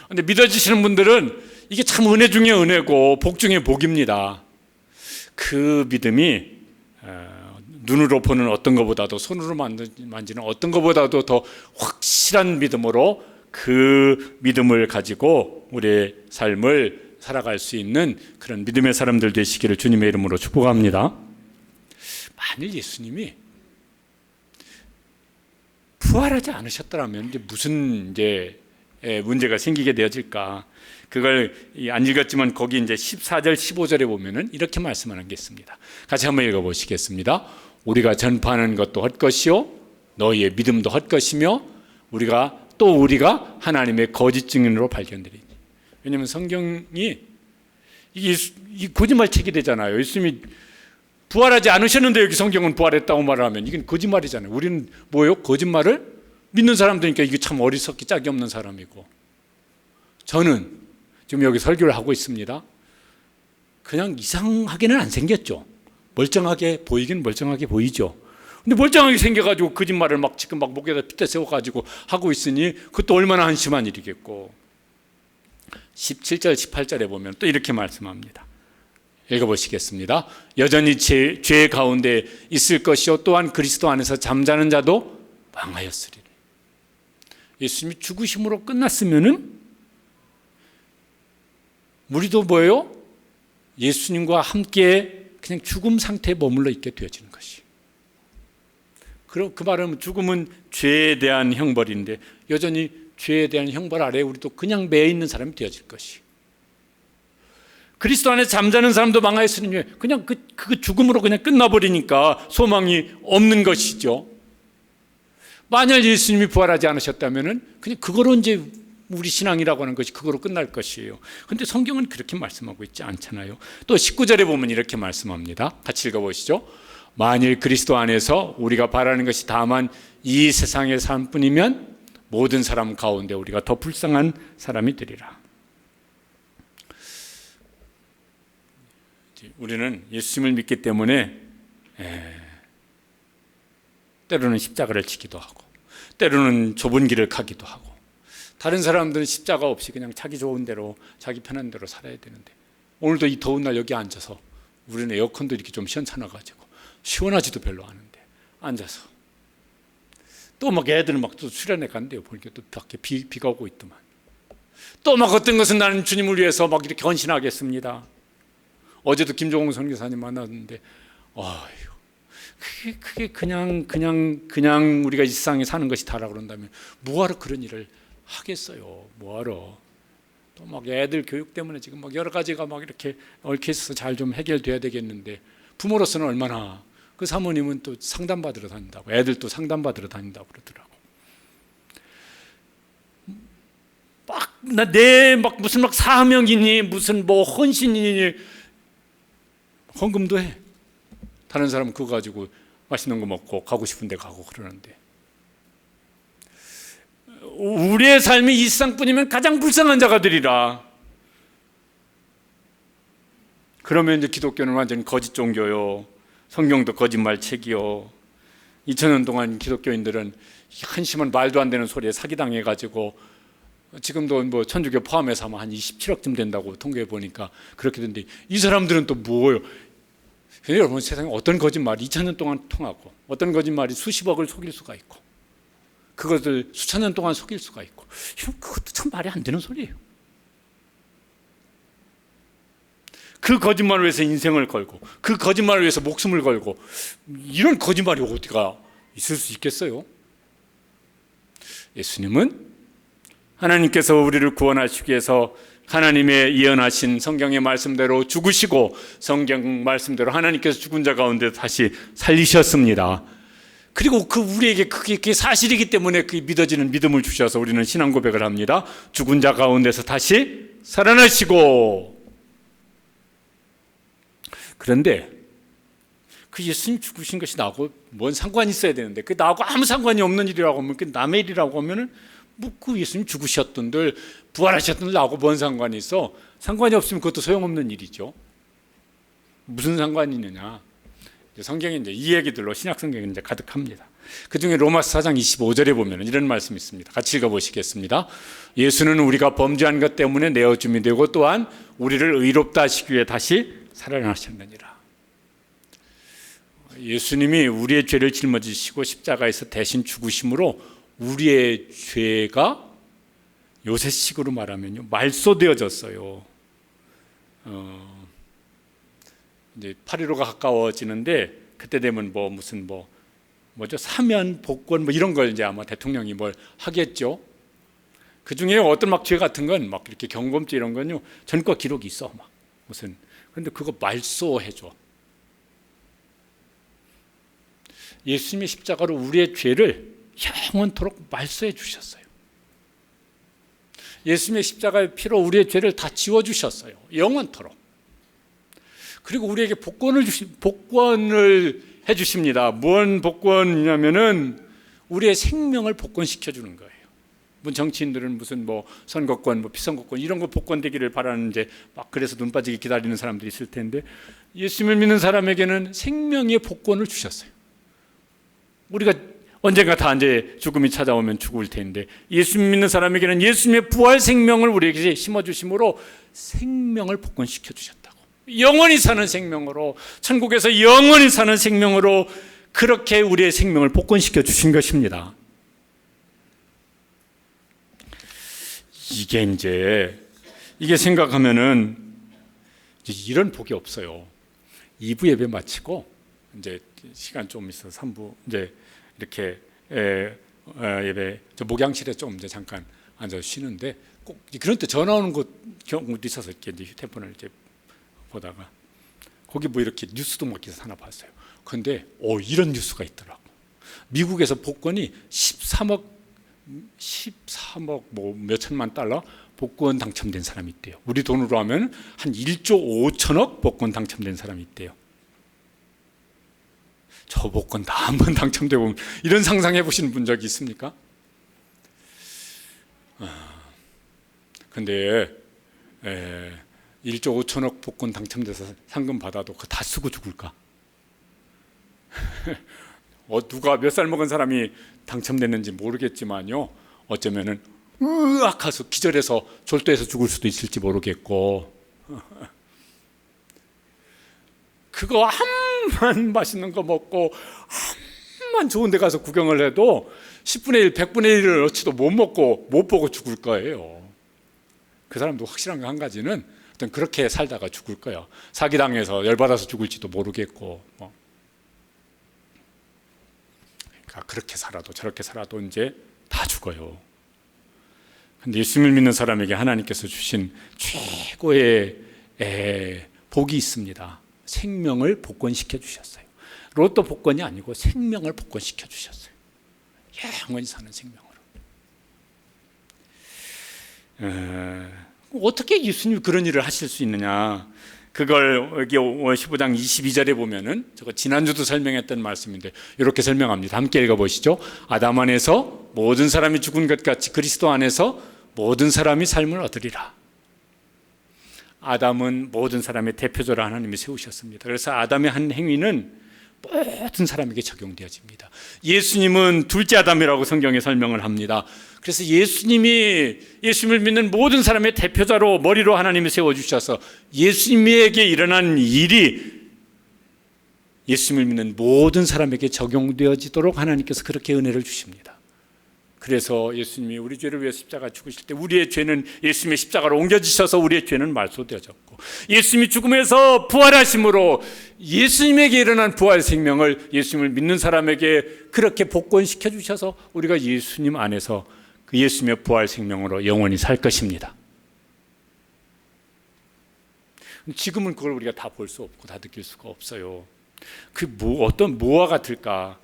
그런데 믿어지시는 분들은 이게 참 은혜 중에 은혜고 복 중에 복입니다. 그 믿음이 눈으로 보는 어떤 것보다도, 손으로 만지는 어떤 것보다도 더 확실한 믿음으로 그 믿음을 가지고 우리의 삶을 살아갈 수 있는 그런 믿음의 사람들 되시기를 주님의 이름으로 축복합니다. 만일 예수님이 부활하지 않으셨더라면 이제 무슨 문제가 생기게 되어질까? 그걸 안 읽었지만 거기 이제 14절 15절에 보면은 이렇게 말씀하는 게 있습니다. 같이 한번 읽어보시겠습니다. 우리가 전파하는 것도 헛것이요 너희의 믿음도 헛것이며 우리가 하나님의 거짓 증인으로 발견되리니. 왜냐하면 성경이 이 거짓말책이 되잖아요. 예수님이 부활하지 않으셨는데 여기 성경은 부활했다고 말하면 이건 거짓말이잖아요. 우리는 뭐예요? 거짓말을 믿는 사람들이니까 이게 참 어리석기 짝이 없는 사람이고, 저는 지금 여기 설교를 하고 있습니다. 그냥 이상하게는 안 생겼죠. 멀쩡하게 보이긴 멀쩡하게 보이죠. 근데 멀쩡하게 생겨가지고 거짓말을 막 지금 막 목에다 핏대 세워가지고 하고 있으니 그것도 얼마나 한심한 일이겠고. 17절 18절에 보면 또 이렇게 말씀합니다. 읽어보시겠습니다. 여전히 죄 가운데 있을 것이요 또한 그리스도 안에서 잠자는 자도 망하였으리라. 예수님이 죽으심으로 끝났으면은 우리도 뭐예요? 예수님과 함께 그냥 죽음 상태에 머물러 있게 되어지는 것이. 그럼 그 말은 죽음은 죄에 대한 형벌인데 여전히 죄에 대한 형벌 아래 우리도 그냥 매여 있는 사람이 되어질 것이. 그리스도 안에 잠자는 사람도 망하였으니 그냥 그 죽음으로 그냥 끝나버리니까 소망이 없는 것이죠. 만약 예수님이 부활하지 않으셨다면은 그냥 그거로 이제 우리 신앙이라고 하는 것이 그거로 끝날 것이에요. 그런데 성경은 그렇게 말씀하고 있지 않잖아요. 또 19절에 보면 이렇게 말씀합니다. 같이 읽어보시죠. 만일 그리스도 안에서 우리가 바라는 것이 다만 이 세상의 삶뿐이면 모든 사람 가운데 우리가 더 불쌍한 사람이 되리라. 우리는 예수님을 믿기 때문에 때로는 십자가를 지기도 하고 때로는 좁은 길을 가기도 하고, 다른 사람들은 십자가 없이 그냥 자기 좋은 대로 자기 편한 대로 살아야 되는데 오늘도 이 더운 날 여기 앉아서 우리는 에어컨도 이렇게 좀 시원찮아가지고 시원하지도 별로 않은데 앉아서 또 막 애들은 막 또 수련회 간대요. 보니까 또 밖에 비가 오고 있더만. 또 막 어떤 것은 나는 주님을 위해서 막 이렇게 헌신하겠습니다. 어제도 김종홍 선교사님 만났는데 그게 그냥 우리가 이 세상에 사는 것이 다라고 그런다면 뭐하러 그런 일을 하겠어요. 뭐하러. 또 막 애들 교육 때문에 지금 막 여러 가지가 막 이렇게 얽혀 있어서 잘 좀 해결돼야 되겠는데 부모로서는 얼마나. 그 사모님은 또 상담받으러 다닌다고, 애들도 상담받으러 다닌다고 그러더라고. 막 무슨 막 사명이니 무슨 뭐 헌신이니 헌금도 해. 다른 사람은 그거 가지고 맛있는 거 먹고 가고 싶은 데 가고 그러는데 우리의 삶이 이 세상뿐이면 가장 불쌍한 자가 되리라. 그러면 이제 기독교는 완전히 거짓 종교요, 성경도 거짓말책이요. 2000년 동안 기독교인들은 한심한 말도 안 되는 소리에 사기당해가지고 지금도 뭐 천주교 포함해서 아마 한 27억쯤 된다고 통계해 보니까 그렇게 된데, 이 사람들은 또 뭐예요? 여러분, 세상에 어떤 거짓말이 2000년 동안 통하고 어떤 거짓말이 수십억을 속일 수가 있고 그것을 수천 년 동안 속일 수가 있고, 그것도 참 말이 안 되는 소리예요. 그 거짓말을 위해서 인생을 걸고 그 거짓말을 위해서 목숨을 걸고 이런 거짓말이 어디가 있을 수 있겠어요? 예수님은 하나님께서 우리를 구원하시기 위해서 하나님의 예언하신 성경의 말씀대로 죽으시고 성경 말씀대로 하나님께서 죽은 자 가운데 다시 살리셨습니다. 그리고 우리에게 그게 사실이기 때문에 그게 믿어지는 믿음을 주셔서 우리는 신앙 고백을 합니다. 죽은 자 가운데서 다시 살아나시고. 그런데 그 예수님 죽으신 것이 나하고 뭔 상관이 있어야 되는데, 그 나하고 아무 상관이 없는 일이라고 하면, 그 남의 일이라고 하면은 뭐 그 예수님 죽으셨던들 부활하셨던들 나하고 뭔 상관이 있어? 상관이 없으면 그것도 소용없는 일이죠. 무슨 상관이 있느냐? 성경에 이제 이 얘기들로 신약 성경에 이제 가득합니다. 그 중에 로마서 4장 25절에 보면 이런 말씀이 있습니다. 같이 읽어보시겠습니다. 예수는 우리가 범죄한 것 때문에 내어줌이 되고 또한 우리를 의롭다 하시기 위해 다시 살아나셨느니라. 예수님이 우리의 죄를 짊어지시고 십자가에서 대신 죽으심으로 우리의 죄가 요새식으로 말하면요, 말소되어졌어요. 이제 8.15가 가까워지는데 그때 되면 뭐죠? 사면 복권 뭐 이런 걸 이제 아마 대통령이 뭘 하겠죠. 그 중에 어떤 막 죄 같은 건 막 이렇게 경범죄 이런 건요, 전과 기록이 있어. 막 무슨. 근데 그거 말소해줘. 예수님의 십자가로 우리의 죄를 영원토록 말소해 주셨어요. 예수님의 십자가의 피로 우리의 죄를 다 지워주셨어요. 영원토록. 그리고 우리에게 복권을 해주십니다. 뭔 복권이냐면은 우리의 생명을 복권시켜 주는 거예요. 정치인들은 무슨 뭐 선거권, 뭐 피선거권 이런 거 복권되기를 바라는데 막 그래서 눈 빠지게 기다리는 사람들이 있을 텐데, 예수님을 믿는 사람에게는 생명의 복권을 주셨어요. 우리가 언젠가 다 이제 죽음이 찾아오면 죽을 텐데, 예수 믿는 사람에게는 예수님의 부활 생명을 우리에게 심어주심으로 생명을 복권시켜 주셨다고. 영원히 사는 생명으로, 천국에서 영원히 사는 생명으로 그렇게 우리의 생명을 복권시켜 주신 것입니다. 이게 생각하면은 이런 복이 없어요. 2부 예배 마치고 이제 시간 좀 있어서 3부 이제 이렇게 예배 저 목양실에 좀 이제 잠깐 앉아 쉬는데, 꼭 그런 때 전화 오는 경우도 있어서 이렇게 이제 휴대폰을 이제 보다가 거기 뭐 이렇게 뉴스도 막 기사 하나 봤어요. 그런데 이런 뉴스가 있더라고. 미국에서 복권이 13억 뭐 몇천만 달러 복권 당첨된 사람이 있대요. 우리 돈으로 하면 한 1조 5천억 복권 당첨된 사람이 있대요. 저 복권 다 한번 당첨되고 이런 상상해 보시는 분 적이 있습니까? 근데 1조 5천억 복권 당첨돼서 상금 받아도 그거 다 쓰고 죽을까? 누가 몇 살 먹은 사람이 당첨됐는지 모르겠지만요, 어쩌면은 으악해서 기절해서 졸도해서 죽을 수도 있을지 모르겠고, 그거 한만 맛있는 거 먹고 한만 좋은 데 가서 구경을 해도 10분의 1, 100분의 1을 어찌도 못 먹고 못 보고 죽을 거예요. 그 사람도 확실한 거 한 가지는 어떤 그렇게 살다가 죽을 거예요. 사기당해서 열받아서 죽을지도 모르겠고, 그러니까 그렇게 살아도 저렇게 살아도 이제 다 죽어요. 근데 예수님을 믿는 사람에게 하나님께서 주신 최고의 복이 있습니다. 생명을 복권시켜 주셨어요. 로또 복권이 아니고 생명을 복권시켜 주셨어요. 영원히 사는 생명으로. 어떻게 예수님이 그런 일을 하실 수 있느냐? 그걸 여기 15장 22절에 보면은, 저거 지난주도 설명했던 말씀인데 이렇게 설명합니다. 함께 읽어보시죠. 아담 안에서 모든 사람이 죽은 것 같이 그리스도 안에서 모든 사람이 삶을 얻으리라. 아담은 모든 사람의 대표자로 하나님이 세우셨습니다. 그래서 아담의 한 행위는 모든 사람에게 적용되어집니다. 예수님은 둘째 아담이라고 성경에 설명을 합니다. 그래서 예수님을 믿는 모든 사람의 대표자로 머리로 하나님이 세워주셔서 예수님에게 일어난 일이 예수님을 믿는 모든 사람에게 적용되어지도록 하나님께서 그렇게 은혜를 주십니다. 그래서 예수님이 우리 죄를 위해 십자가 죽으실 때 우리의 죄는 예수님의 십자가로 옮겨지셔서 우리의 죄는 말소되어졌고, 예수님이 죽음에서 부활하심으로 예수님에게 일어난 부활 생명을 예수님을 믿는 사람에게 그렇게 복권시켜 주셔서 우리가 예수님 안에서 그 예수님의 부활 생명으로 영원히 살 것입니다. 지금은 그걸 우리가 다 볼 수 없고 다 느낄 수가 없어요. 어떤 뭐와 같을까?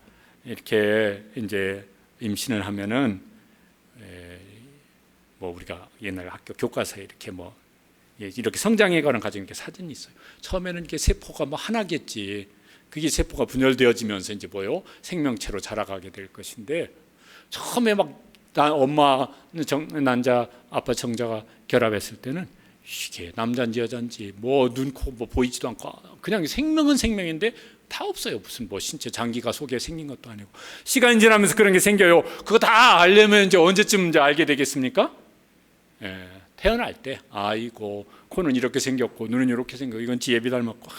이렇게 이제 임신을 하면은 뭐 우리가 옛날 학교 교과서에 이렇게 이렇게 성장해 가는 과정에 이렇게 사진이 있어요. 처음에는 이게 세포가 하나겠지. 그게 세포가 분열되어지면서 이제 생명체로 자라가게 될 것인데, 처음에 엄마는 난자, 아빠 정자가 결합했을 때는 이게 남자인지 여자인지 눈, 코 보이지도 않고 그냥 생명은 생명인데 다 없어요. 무슨 신체 장기가 속에 생긴 것도 아니고. 시간이 지나면서 그런 게 생겨요. 그거 다 알려면 이제 언제쯤 이제 알게 되겠습니까? 태어날 때, 아이고 코는 이렇게 생겼고 눈은 이렇게 생겼고 이건 지혜비 닮았고,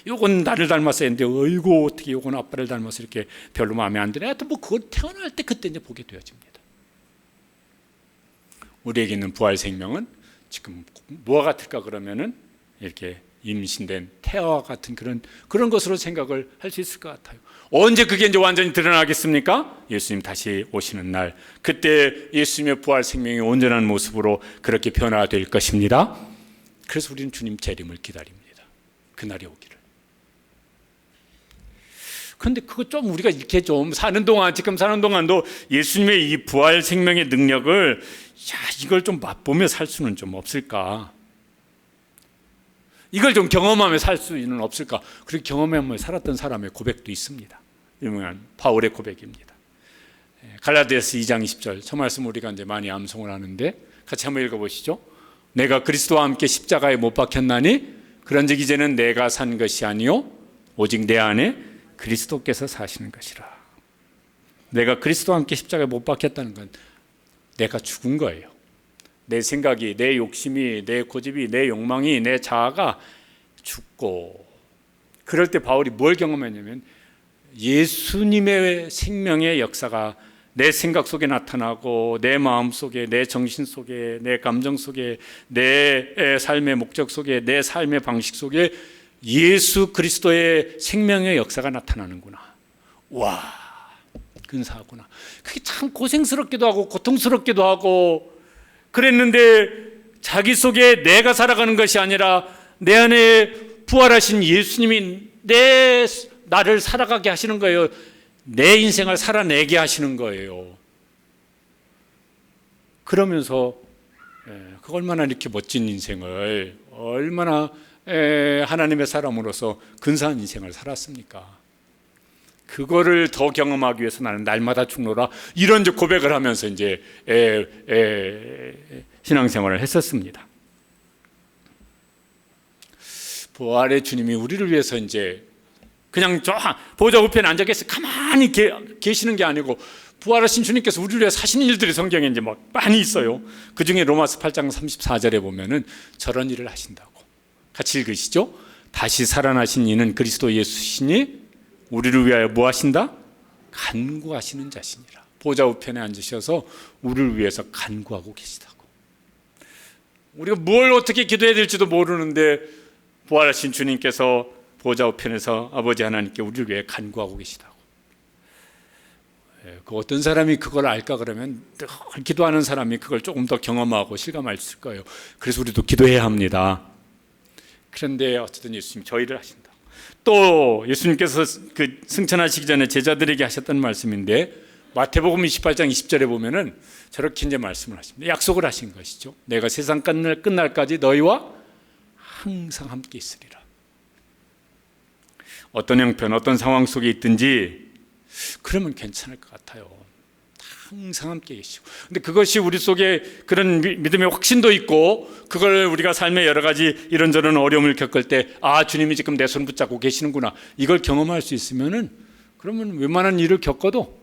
요건 나를 닮았어야 했는데 어이고 어떻게 요건 아빠를 닮아서 이렇게 별로 마음에 안 드네. 하여튼 그걸 태어날 때 그때 이제 보게 되어집니다. 우리에게 있는 부활 생명은 지금 뭐와 같을까 그러면은 이렇게 임신된 태아와 같은 그런 것으로 생각을 할 수 있을 것 같아요. 언제 그게 이제 완전히 드러나겠습니까? 예수님 다시 오시는 날, 그때 예수님의 부활 생명이 온전한 모습으로 그렇게 변화될 것입니다. 그래서 우리는 주님 재림을 기다립니다. 그날이 오기를. 근데 그거 좀 우리가 이렇게 좀 사는 동안, 지금 사는 동안도 예수님의 이 부활 생명의 능력을 이걸 좀 맛보며 살 수는 좀 없을까? 이걸 좀 경험하며 살 수는 없을까? 그렇게 경험하며 살았던 사람의 고백도 있습니다. 유명한 바울의 고백입니다. 갈라디아서 2장 20절, 저 말씀 우리가 이제 많이 암송을 하는데 같이 한번 읽어보시죠. 내가 그리스도와 함께 십자가에 못 박혔나니 그런즉 이제는 내가 산 것이 아니요 오직 내 안에 그리스도께서 사시는 것이라. 내가 그리스도와 함께 십자가에 못 박혔다는 건 내가 죽은 거예요. 내 생각이, 내 욕심이, 내 고집이, 내 욕망이, 내 자아가 죽고, 그럴 때 바울이 뭘 경험했냐면 예수님의 생명의 역사가 내 생각 속에 나타나고 내 마음 속에, 내 정신 속에, 내 감정 속에, 내 삶의 목적 속에, 내 삶의 방식 속에 예수 그리스도의 생명의 역사가 나타나는구나. 와, 근사하구나. 그게 참 고생스럽기도 하고 고통스럽기도 하고 그랬는데, 자기 속에 내가 살아가는 것이 아니라 내 안에 부활하신 예수님이 나를 살아가게 하시는 거예요. 내 인생을 살아내게 하시는 거예요. 그러면서 그 얼마나 이렇게 멋진 인생을, 얼마나 하나님의 사람으로서 근사한 인생을 살았습니까? 그거를 더 경험하기 위해서 나는 날마다 죽노라, 이런 고백을 하면서 이제 신앙생활을 했었습니다. 부활의 주님이 우리를 위해서 이제 그냥 저 보좌 우편에 앉아 계셔 가만히 계시는 게 아니고, 부활하신 주님께서 우리를 위해 사신 일들이 성경에 이제 막 많이 있어요. 그 중에 로마서 8장 34절에 보면은 저런 일을 하신다고. 같이 읽으시죠. 다시 살아나신 이는 그리스도 예수시니 우리를 위하여 뭐 하신다? 간구하시는 자신이라. 보좌 우편에 앉으셔서 우리를 위해서 간구하고 계시다고. 우리가 뭘 어떻게 기도해야 될지도 모르는데 부활하신 주님께서 보좌 우편에서 아버지 하나님께 우리를 위해 간구하고 계시다고. 그 어떤 사람이 그걸 알까 그러면 늘 기도하는 사람이 그걸 조금 더 경험하고 실감할 수 있을 거예요. 그래서 우리도 기도해야 합니다. 그런데 어쨌든 예수님 저희를 하신다. 또 예수님께서 그 승천하시기 전에 제자들에게 하셨던 말씀인데, 마태복음 28장 20절에 보면은 저렇게 이제 말씀을 하십니다. 약속을 하신 것이죠. 내가 세상 끝날까지 너희와 항상 함께 있으리라. 어떤 형편, 어떤 상황 속에 있든지 그러면 괜찮을 것 같아요. 항상 함께 계시고. 근데 그것이 우리 속에 그런 믿음의 확신도 있고, 그걸 우리가 삶의 여러 가지 이런저런 어려움을 겪을 때, 아, 주님이 지금 내 손 붙잡고 계시는구나, 이걸 경험할 수 있으면은, 그러면 웬만한 일을 겪어도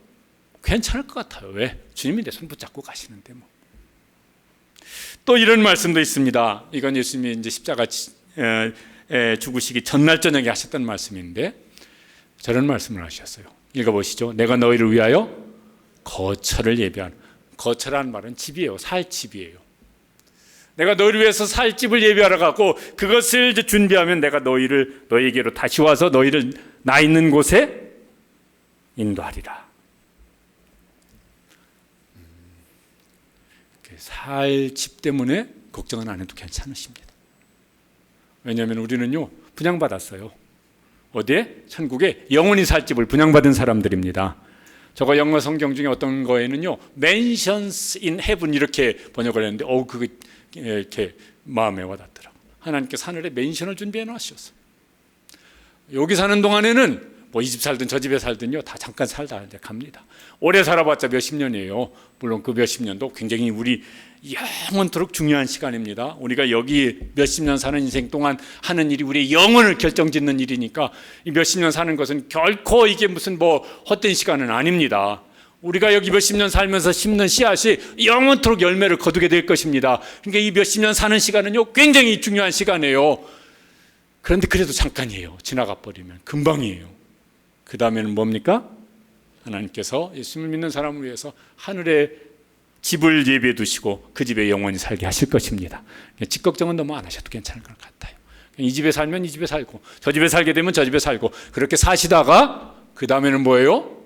괜찮을 것 같아요. 왜? 주님이 내 손 붙잡고 가시는데 뭐. 또 이런 말씀도 있습니다. 이건 예수님이 이제 십자가 죽으시기 전날 저녁에 하셨던 말씀인데, 저런 말씀을 하셨어요. 읽어보시죠. 내가 너희를 위하여 거처를 예비한, 거처라는 말은 집이에요. 살 집이에요. 내가 너희를 위해서 살 집을 예비하러 가고, 그것을 이제 준비하면 내가 너희에게로 다시 와서 너희를 나 있는 곳에 인도하리라. 살 집 때문에 걱정은 안 해도 괜찮으십니다. 왜냐하면 우리는요 분양받았어요. 어디에? 천국에 영원히 살 집을 분양받은 사람들입니다. 저거 영어 성경 중에 어떤 거에는요 Mansions in Heaven 이렇게 번역을 했는데, 그게 이렇게 마음에 와닿더라고요. 하나님께서 하늘에 맨션을 준비해 놓으셨어요. 여기 사는 동안에는 뭐 이 집 살든 저 집에 살든요 다 잠깐 살다 이제 갑니다. 오래 살아봤자 몇십 년이에요. 물론 그 몇십 년도 굉장히 우리 영원토록 중요한 시간입니다. 우리가 여기 몇십 년 사는 인생 동안 하는 일이 우리의 영혼을 결정짓는 일이니까, 이 몇십 년 사는 것은 결코 이게 무슨 뭐 헛된 시간은 아닙니다. 우리가 여기 몇십 년 살면서 심는 씨앗이 영원토록 열매를 거두게 될 것입니다. 그러니까 이 몇십 년 사는 시간은요 굉장히 중요한 시간이에요. 그런데 그래도 잠깐이에요. 지나가 버리면 금방이에요. 그 다음에는 뭡니까? 하나님께서 예수님을 믿는 사람을 위해서 하늘에 집을 예비해 두시고 그 집에 영원히 살게 하실 것입니다. 집 걱정은 너무 안 하셔도 괜찮을 것 같아요. 이 집에 살면 이 집에 살고, 저 집에 살게 되면 저 집에 살고, 그렇게 사시다가 그 다음에는 뭐예요?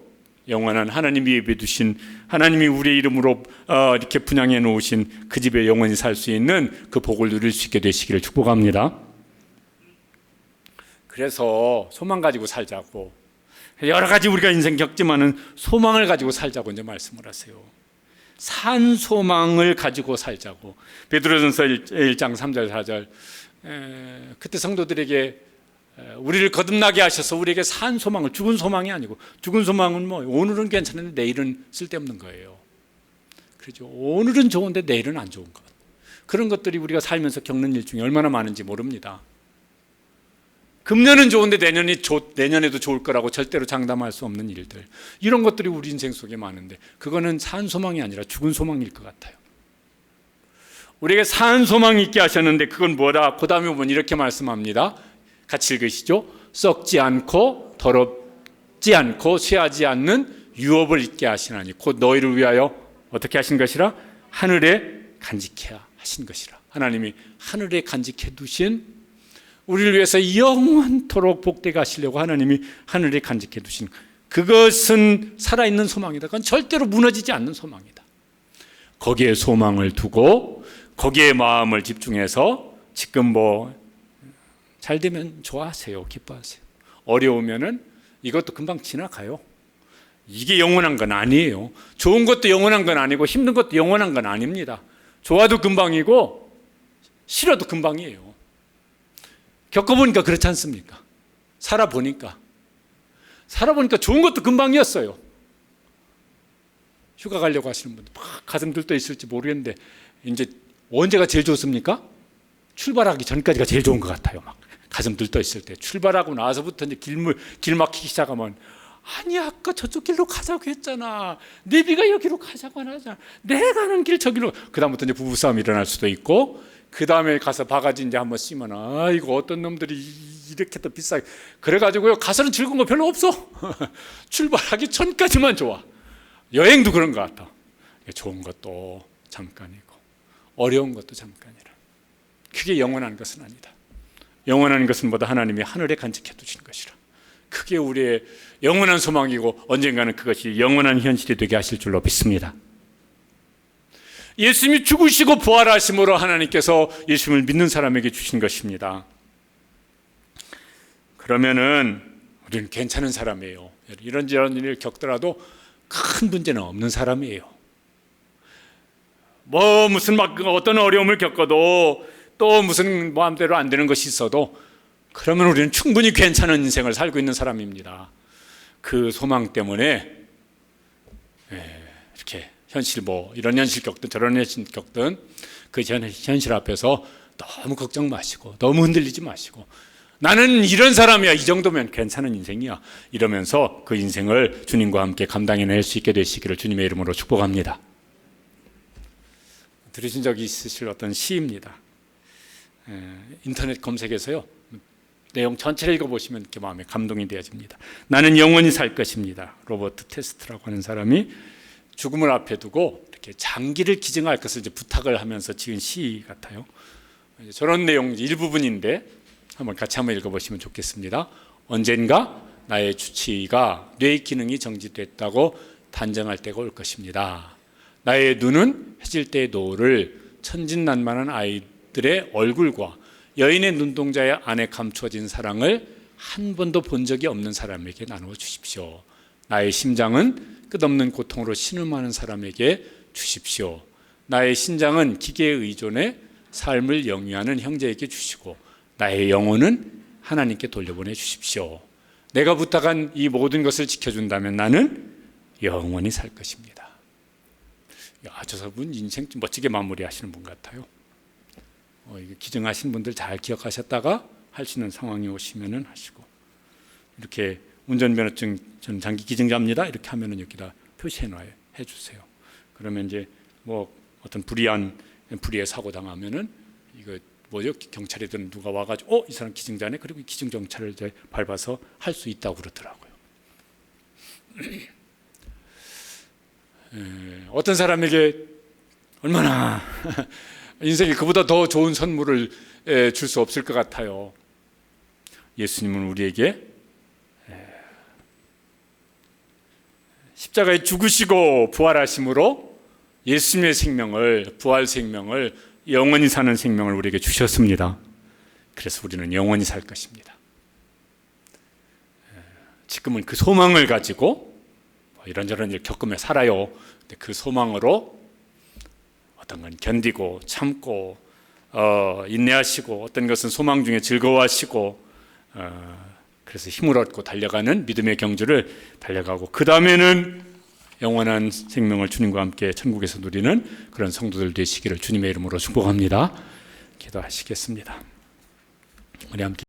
영원한 하나님이 예비해 두신, 하나님이 우리의 이름으로 이렇게 분양해 놓으신 그 집에 영원히 살 수 있는 그 복을 누릴 수 있게 되시기를 축복합니다. 그래서 소망 가지고 살자고. 여러 가지 우리가 인생 겪지만은 소망을 가지고 살자고 이제 말씀을 하세요. 산 소망을 가지고 살자고. 베드로전서 1장 3절 4절 그때 성도들에게 우리를 거듭나게 하셔서 우리에게 산 소망을, 죽은 소망이 아니고, 죽은 소망은 뭐 오늘은 괜찮은데 내일은 쓸데없는 거예요. 그렇죠. 오늘은 좋은데 내일은 안 좋은 것. 그런 것들이 우리가 살면서 겪는 일 중에 얼마나 많은지 모릅니다. 금년은 좋은데 내년에도 좋을 거라고 절대로 장담할 수 없는 일들, 이런 것들이 우리 인생 속에 많은데 그거는 산 소망이 아니라 죽은 소망일 것 같아요. 우리에게 산 소망이 있게 하셨는데 그건 뭐라? 그 다음에 보면 이렇게 말씀합니다. 같이 읽으시죠. 썩지 않고 더럽지 않고 쇠하지 않는 유업을 있게 하시나니 곧 너희를 위하여 어떻게 하신 것이라? 하늘에 간직해 하신 것이라. 하나님이 하늘에 간직해 두신, 우리를 위해서 영원토록 복되게 하시려고 하나님이 하늘에 간직해 두신, 그것은 살아있는 소망이다. 그건 절대로 무너지지 않는 소망이다. 거기에 소망을 두고 거기에 마음을 집중해서 지금 뭐 잘 되면 좋아하세요. 기뻐하세요. 어려우면은 이것도 금방 지나가요. 이게 영원한 건 아니에요. 좋은 것도 영원한 건 아니고 힘든 것도 영원한 건 아닙니다. 좋아도 금방이고 싫어도 금방이에요. 겪어보니까 그렇지 않습니까? 살아보니까 좋은 것도 금방이었어요. 휴가 가려고 하시는 분들 막 가슴 들떠 있을지 모르겠는데 이제 언제가 제일 좋습니까? 출발하기 전까지가 제일 좋은 것 같아요. 막 가슴 들떠 있을 때. 출발하고 나서부터 이제 길 막히기 시작하면, 아니 아까 저쪽 길로 가자고 했잖아. 내비가 여기로 가자고 하잖아. 내가 가는 길 저기로. 그 다음부터 이제 부부싸움이 일어날 수도 있고, 그 다음에 가서 바가지 이제 한번 씌면, 아 이거 어떤 놈들이 이렇게 또 비싸게. 그래가지고요, 가서는 즐거운 거 별로 없어. 출발하기 전까지만 좋아. 여행도 그런 것 같아. 좋은 것도 잠깐이고 어려운 것도 잠깐이라. 그게 영원한 것은 아니다. 영원한 것은 뭐다? 하나님이 하늘에 간직해 두신 것이라. 그게 우리의 영원한 소망이고 언젠가는 그것이 영원한 현실이 되게 하실 줄로 믿습니다. 예수님이 죽으시고 부활하심으로 하나님께서 예수님을 믿는 사람에게 주신 것입니다. 그러면은 우리는 괜찮은 사람이에요. 이런저런 일을 겪더라도 큰 문제는 없는 사람이에요. 뭐 무슨 막 어떤 어려움을 겪어도 또 무슨 마음대로 안 되는 것이 있어도 그러면 우리는 충분히 괜찮은 인생을 살고 있는 사람입니다. 그 소망 때문에 이렇게 현실 뭐 이런 현실 겪든 저런 현실 겪든 그 현실 앞에서 너무 걱정 마시고 너무 흔들리지 마시고 나는 이런 사람이야, 이 정도면 괜찮은 인생이야 이러면서 그 인생을 주님과 함께 감당해낼 수 있게 되시기를 주님의 이름으로 축복합니다. 들으신 적이 있으실 어떤 시입니다. 인터넷 검색에서요 내용 전체를 읽어보시면 이렇게 마음에 감동이 되어집니다. 나는 영원히 살 것입니다. 로버트 테스트라고 하는 사람이 죽음을 앞에 두고 이렇게 장기를 기증할 것을 이제 부탁을 하면서 지은 시 같아요. 저런 내용 일부분인데 같이 한번 읽어보시면 좋겠습니다. 언젠가 나의 주치의가 뇌의 기능이 정지됐다고 단정할 때가 올 것입니다. 나의 눈은 해질 때의 노을을 천진난만한 아이들의 얼굴과 여인의 눈동자의 안에 감춰진 사랑을 한 번도 본 적이 없는 사람에게 나누어 주십시오. 나의 심장은 끝없는 고통으로 신음하는 사람에게 주십시오. 나의 신장은 기계에 의존해 삶을 영위하는 형제에게 주시고 나의 영혼은 하나님께 돌려보내 주십시오. 내가 부탁한 이 모든 것을 지켜준다면 나는 영원히 살 것입니다. 야, 저 분 인생 좀 멋지게 마무리하시는 분 같아요. 이거 기증하신 분들 잘 기억하셨다가 할 수 있는 상황이 오시면은 하시고, 이렇게 운전면허증 저는 장기 기증자입니다 이렇게 하면은 여기다 표시해 주세요. 그러면 이제 뭐 어떤 불의의 사고 당하면은 이거 뭐죠? 경찰이든 누가 와가지고 이 사람 기증자네, 그리고 기증 경찰을 이제 밟아서 할 수 있다고 그러더라고요. 어떤 사람에게 얼마나 인생에 그보다 더 좋은 선물을 줄 수 없을 것 같아요. 예수님은 우리에게 십자가에 죽으시고 부활하심으로 예수님의 생명을, 부활 생명을, 영원히 사는 생명을 우리에게 주셨습니다. 그래서 우리는 영원히 살 것입니다. 지금은 그 소망을 가지고 이런저런 일 겪으며 살아요. 근데 그 소망으로 어떤 건 견디고 참고 인내하시고 어떤 것은 소망 중에 즐거워하시고 그래서 힘을 얻고 달려가는 믿음의 경주를 달려가고 그 다음에는 영원한 생명을 주님과 함께 천국에서 누리는 그런 성도들 되시기를 주님의 이름으로 축복합니다. 기도하시겠습니다. 우리 함께